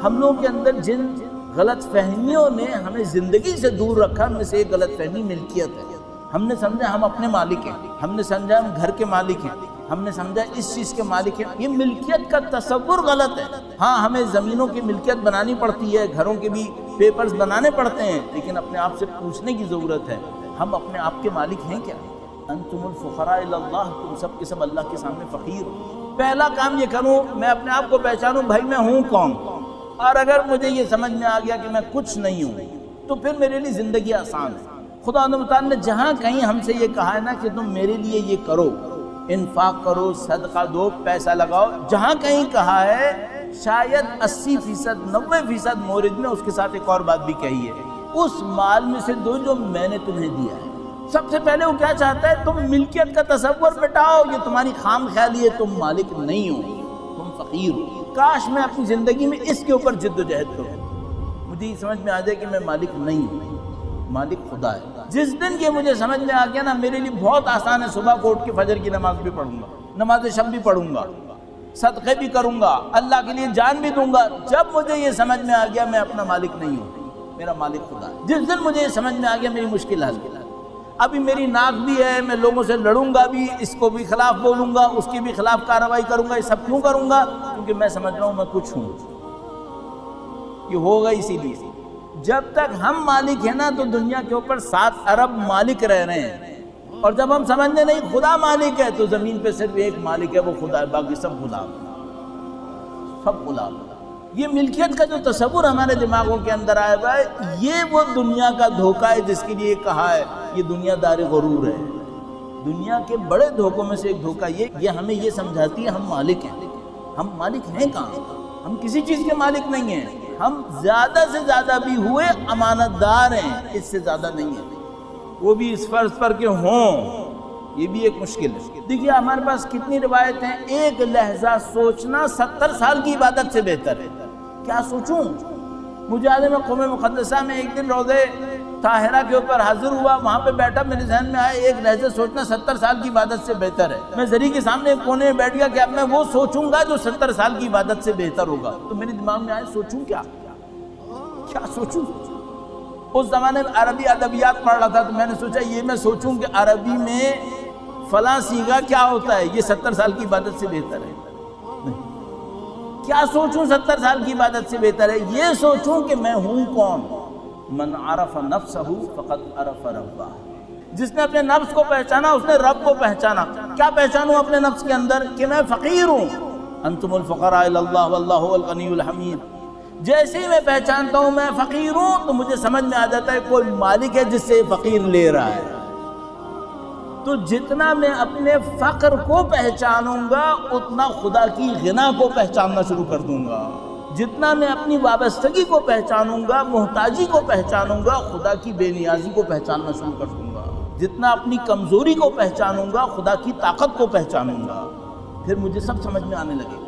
ہم لوگوں کے اندر جن غلط فہمیوں نے ہمیں زندگی سے دور رکھا، ان میں سے ایک غلط فہمی ملکیت ہے۔ ہم نے سمجھا ہم اپنے مالک ہیں، ہم نے سمجھا ہم گھر کے مالک ہیں، ہم نے سمجھا اس چیز کے مالک ہیں۔ یہ ملکیت کا تصور غلط ہے۔ ہاں ہمیں زمینوں کی ملکیت بنانی پڑتی ہے، گھروں کے بھی پیپرز بنانے پڑتے ہیں، لیکن اپنے آپ سے پوچھنے کی ضرورت ہے ہم اپنے آپ کے مالک ہیں کیا؟ انتم الفقراء الی اللہ، تم سب کے سب اللہ کے سامنے فقیر ہو۔ پہلا کام یہ کروں میں اپنے آپ کو پہچانوں، بھائی میں ہوں کون، اور اگر مجھے یہ سمجھ میں آ گیا کہ میں کچھ نہیں ہوں تو پھر میرے لیے زندگی آسان ہے۔ خدا متعال نے جہاں کہیں ہم سے یہ کہا ہے نا کہ تم میرے لیے یہ کرو، انفاق کرو، صدقہ دو، پیسہ لگاؤ، جہاں کہیں کہا ہے شاید 80%، 90% مورد میں اس کے ساتھ ایک اور بات بھی کہی ہے، اس مال میں سے دو جو میں نے تمہیں دیا ہے۔ سب سے پہلے وہ کیا چاہتا ہے؟ تم ملکیت کا تصور مٹاؤ، یہ تمہاری خام خیالی ہے، تم مالک نہیں ہو، تم فقیر ہو۔ کاش میں اپنی زندگی میں اس کے اوپر جد و جہد کروں، مجھے یہ سمجھ میں آ جائے کہ میں مالک نہیں ہوں، مالک خدا ہے۔ جس دن یہ مجھے سمجھ میں آ گیا نا، میرے لیے بہت آسان ہے، صبح کو اٹھ کے فجر کی نماز بھی پڑھوں گا، نماز شب بھی پڑھوں گا، صدقے بھی کروں گا، اللہ کے لیے جان بھی دوں گا۔ جب مجھے یہ سمجھ میں آ گیا میں اپنا مالک نہیں ہوں، میرا مالک خدا ہے، جس دن مجھے یہ سمجھ میں آ گیا میری مشکل حل۔ ابھی میری ناک بھی ہے، میں لوگوں سے لڑوں گا بھی، اس کو بھی خلاف بولوں گا، اس کے بھی خلاف کارروائی کروں گا، یہ سب کیوں کروں گا؟ کیونکہ میں سمجھ رہا ہوں میں کچھ ہوں، یہ ہوگا اسی لیے۔ جب تک ہم مالک ہیں نا تو دنیا کے اوپر 7 ارب مالک رہ رہے ہیں، اور جب ہم سمجھنے نہیں خدا مالک ہے تو زمین پہ صرف ایک مالک ہے، وہ خدا ہے، باقی سب غلام، سب غلام۔ یہ ملکیت کا جو تصور ہمارے دماغوں کے اندر آیا ہوا ہے، یہ وہ دنیا کا دھوکہ ہے جس کے لیے کہا ہے یہ دنیا دار غرور ہے۔ دنیا کے بڑے دھوکوں میں سے ایک دھوکہ یہ ہمیں یہ سمجھاتی ہے ہم مالک ہیں۔ ہم مالک ہیں کہاں؟ ہم کسی چیز کے مالک نہیں ہیں، ہم زیادہ سے زیادہ بھی ہوئے امانت دار ہیں، اس سے زیادہ نہیں ہیں، وہ بھی اس فرض پر کہ ہوں، یہ بھی ایک مشکل ہے۔ دیکھیے ہمارے پاس کتنی روایتیں ہیں، ایک لہجہ سوچنا 70 سال کی عبادت سے بہتر ہے۔ کیا سوچوں؟ مجھے یاد ہے میں قوم مقدسہ میں ایک دن روضے طاہرہ کے اوپر حاضر ہوا، وہاں پہ بیٹھا، میرے ذہن میں آیا ایک لہجہ سوچنا 70 سال کی عبادت سے بہتر ہے۔ میں ذری کے سامنے ایک کونے میں بیٹھ گیا کہ اب میں وہ سوچوں گا جو 70 سال کی عبادت سے بہتر ہوگا۔ تو میرے دماغ میں آیا سوچوں کیا سوچوں؟ اس زمانے میں عربی ادبیات پڑھ رہا تھا تو میں نے سوچا یہ میں سوچوں کہ عربی میں فلاں صیغہ کیا ہوتا ہے، یہ 70 سال کی عبادت سے بہتر ہے۔ کیا سوچوں 70 سال کی عبادت سے بہتر ہے؟ یہ سوچوں کہ میں ہوں کون۔ من عرف نفسہ فقد عرف ربہ، جس نے اپنے نفس کو پہچانا اس نے رب کو پہچانا۔ کیا پہچانوں اپنے نفس کے اندر؟ کہ میں فقیر ہوں۔ انتم الفقراء الی اللہ واللہ هو الغنی الحمید۔ جیسے ہی میں پہچانتا ہوں میں فقیر ہوں تو مجھے سمجھ میں آ جاتا ہے کوئی مالک ہے جس سے فقیر لے رہا ہے۔ تو جتنا میں اپنے فقر کو پہچانوں گا اتنا خدا کی غنا کو پہچاننا شروع کر دوں گا۔ جتنا میں اپنی وابستگی کو پہچانوں گا، محتاجی کو پہچانوں گا، خدا کی بے نیازی کو پہچاننا شروع کر دوں گا۔ جتنا اپنی کمزوری کو پہچانوں گا، خدا کی طاقت کو پہچانوں گا، پھر مجھے سب سمجھ میں آنے لگے گا۔